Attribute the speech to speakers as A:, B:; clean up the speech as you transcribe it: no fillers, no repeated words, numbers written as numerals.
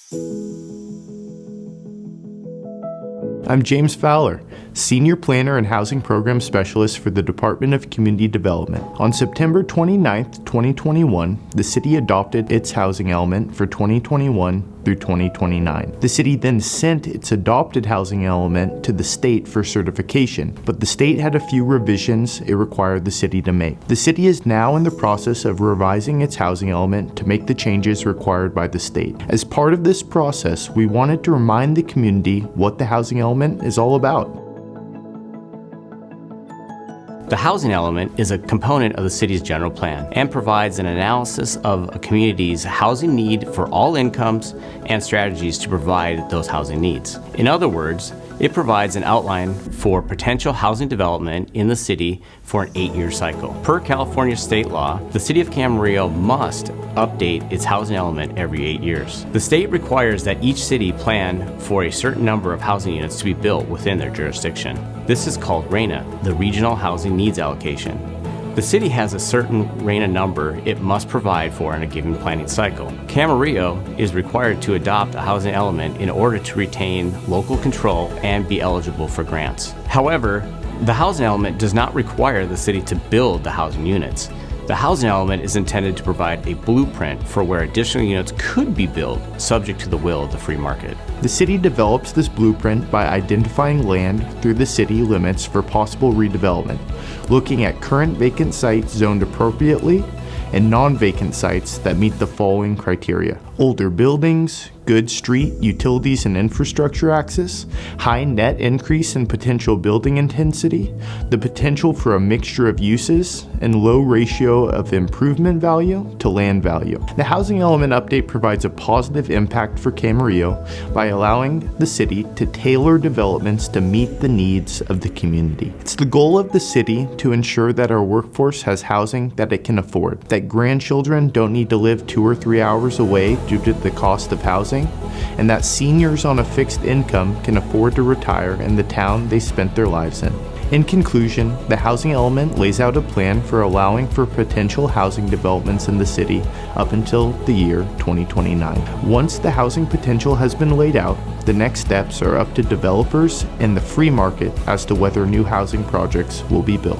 A: I'm James Fowler, Senior Planner and Housing Program Specialist for the Department of Community Development. On September 29, 2021, the city adopted its housing element for 2021 through 2029. The city then sent its adopted housing element to the state for certification, but the state had a few revisions it required the city to make. The city is now in the process of revising its housing element to make the changes required by the state. As part of this process, we wanted to remind the community what the housing element is all about.
B: The housing element is a component of the city's general plan and provides an analysis of a community's housing need for all incomes and strategies to provide those housing needs. In other words, it provides an outline for potential housing development in the city for an 8-year cycle. Per California state law, the city of Camarillo must update its housing element every 8 years. The state requires that each city plan for a certain number of housing units to be built within their jurisdiction. This is called RHNA, the Regional Housing Needs Allocation. The city has a certain RHNA number it must provide for in a given planning cycle. Camarillo is required to adopt a housing element in order to retain local control and be eligible for grants. However, the housing element does not require the city to build the housing units. The housing element is intended to provide a blueprint for where additional units could be built, subject to the will of the free market.
A: The city develops this blueprint by identifying land through the city limits for possible redevelopment, looking at current vacant sites zoned appropriately and non-vacant sites that meet the following criteria: older buildings, good street, utilities, and infrastructure access, high net increase in potential building intensity, the potential for a mixture of uses, and low ratio of improvement value to land value. The housing element update provides a positive impact for Camarillo by allowing the city to tailor developments to meet the needs of the community. It's the goal of the city to ensure that our workforce has housing that it can afford, that grandchildren don't need to live 2 or 3 hours away due to the cost of housing, and that seniors on a fixed income can afford to retire in the town they spent their lives in. In conclusion, the housing element lays out a plan for allowing for potential housing developments in the city up until the year 2029. Once the housing potential has been laid out, the next steps are up to developers and the free market as to whether new housing projects will be built.